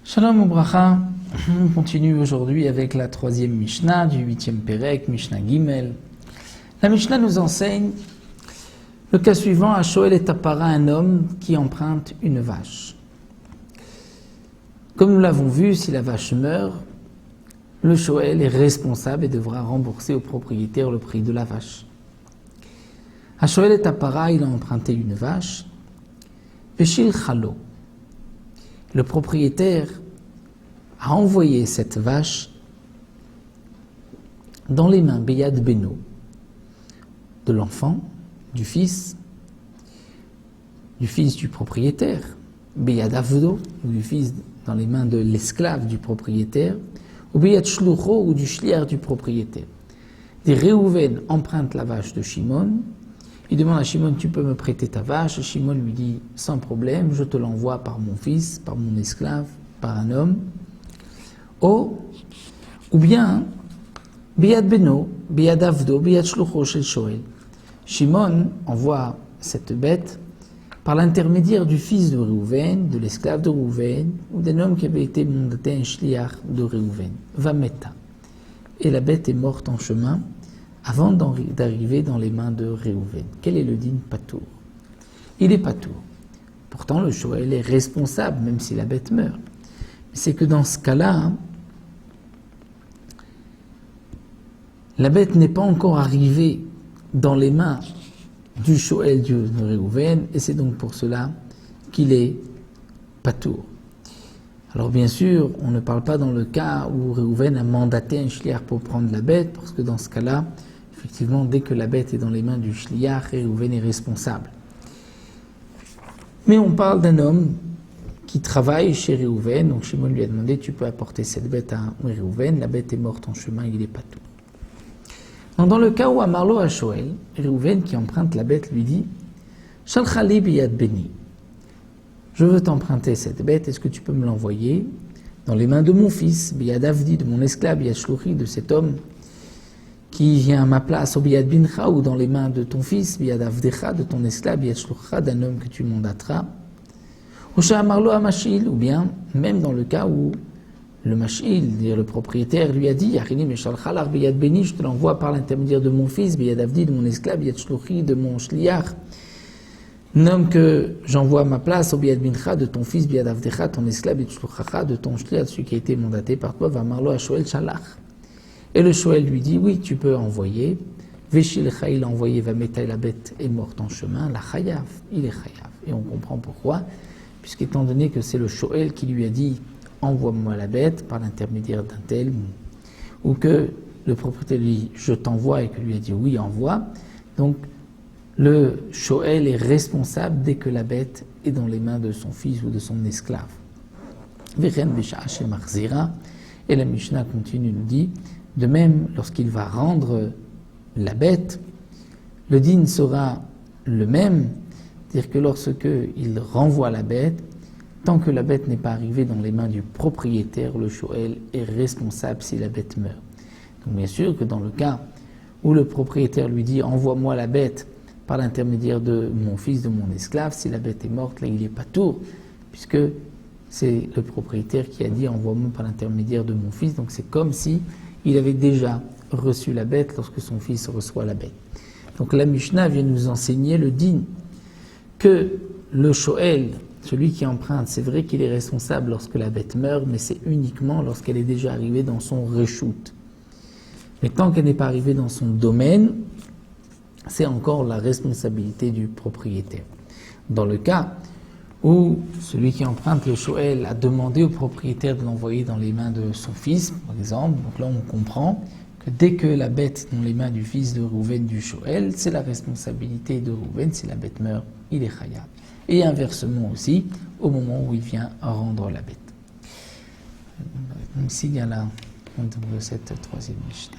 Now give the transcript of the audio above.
Shalom Ubracha, on continue aujourd'hui avec la troisième Mishnah du 8e Pérec, Mishnah Gimel. La Mishnah nous enseigne le cas suivant: à Shoel et Tapara, un homme qui emprunte une vache. Comme nous l'avons vu, si la vache meurt, le Shoel est responsable et devra rembourser au propriétaire le prix de la vache. À Shoel et Tapara, il a emprunté une vache, Veshil Chalo. Le propriétaire a envoyé cette vache dans les mains Beyad Beno, de l'enfant, du fils du propriétaire, Beyad Avdo, du fils dans les mains de l'esclave du propriétaire, ou Beyad Shlucho, ou du shliach du propriétaire. Des Réhouven emprunte la vache de Shimon. Il demande à Shimon: tu peux me prêter ta vache? Shimon lui dit: sans problème, je te l'envoie par mon fils, par mon esclave, par un homme. Ou bien, Beyad Beno, Beyad Avdo, Beyad Shlucho shel Shoel. Shimon envoie cette bête par l'intermédiaire du fils de Réhouven, de l'esclave de Réhouven, ou d'un homme qui avait été mandaté un shliach de Réhouven, Vameta. Et la bête est morte en chemin avant d'arriver dans les mains de Réhouven. Quel est le din patour? Il est patour. Pourtant, le Shoel est responsable, même si la bête meurt. C'est que dans ce cas-là, la bête n'est pas encore arrivée dans les mains du Shoel de Réhouven, et c'est donc pour cela qu'il est patour. Alors bien sûr, on ne parle pas dans le cas où Réhouven a mandaté un shliach pour prendre la bête, parce que dans ce cas-là, effectivement, dès que la bête est dans les mains du shliach, Réhouven est responsable. Mais on parle d'un homme qui travaille chez Réhouven, donc Shimon lui a demandé: tu peux apporter cette bête à Réhouven, la bête est morte en chemin, il est patour. Donc dans le cas où Amarlo à Shoel, Réhouven qui emprunte la bête lui dit: Shalchali biyad beni, je veux t'emprunter cette bête, est-ce que tu peux me l'envoyer dans les mains de mon fils, Biyad Avdi, de mon esclave, Biyad Shluchi, de cet homme qui vient à ma place, au Biyad Bincha, ou dans les mains de ton fils, Biyad Avdecha, de ton esclave, Biyad Shlucha, d'un homme que tu mandateras, ou Sha'amarlo à Mashil, ou bien même dans le cas où le Mashil, le propriétaire, lui a dit: Yarini Meshalchalar Biyad Beni, je te l'envoie par l'intermédiaire de mon fils, Biyad Avdi, de mon esclave, Biyad Shluchi, de mon shliach, un homme que j'envoie à ma place, au Biyad Bincha, de ton fils, Biyad Avdecha, ton esclave, Biyad Shluchacha, de ton shliach, celui qui a été mandaté par toi, va Marlo à Shoel Shalach. Et le Shoel lui dit: oui, tu peux envoyer. Veshilcha, il a envoyé, va mettre la bête est morte en chemin, la chayav, il est chayav. Et on comprend pourquoi, puisqu'étant donné que c'est le Shoel qui lui a dit: envoie-moi la bête par l'intermédiaire d'un tel, ou que le propriétaire lui dit: je t'envoie, et que lui a dit: oui, envoie. Donc, le Shoel est responsable dès que la bête est dans les mains de son fils ou de son esclave. Et la Mishnah continue, nous dit: de même, lorsqu'il va rendre la bête, le din sera le même, c'est-à-dire que lorsque il renvoie la bête, tant que la bête n'est pas arrivée dans les mains du propriétaire, le Shoel est responsable si la bête meurt. Donc bien sûr que dans le cas où le propriétaire lui dit: envoie-moi la bête par l'intermédiaire de mon fils, de mon esclave, si la bête est morte, là il est patour, puisque c'est le propriétaire qui a dit: envoie-moi par l'intermédiaire de mon fils. Donc c'est comme si il avait déjà reçu la bête lorsque son fils reçoit la bête. Donc la Mishnah vient nous enseigner le din que le Shoel, celui qui emprunte, c'est vrai qu'il est responsable lorsque la bête meurt, mais c'est uniquement lorsqu'elle est déjà arrivée dans son reshoot. Mais tant qu'elle n'est pas arrivée dans son domaine, c'est encore la responsabilité du propriétaire. Dans le cas où celui qui emprunte le Shoel a demandé au propriétaire de l'envoyer dans les mains de son fils, par exemple, donc là on comprend que dès que la bête est dans les mains du fils de Réhouven du Shoel, c'est la responsabilité de Réhouven, si la bête meurt, il est chayav. Et inversement aussi, au moment où il vient rendre la bête. Ici, il y a la fin de cette troisième Mishnah.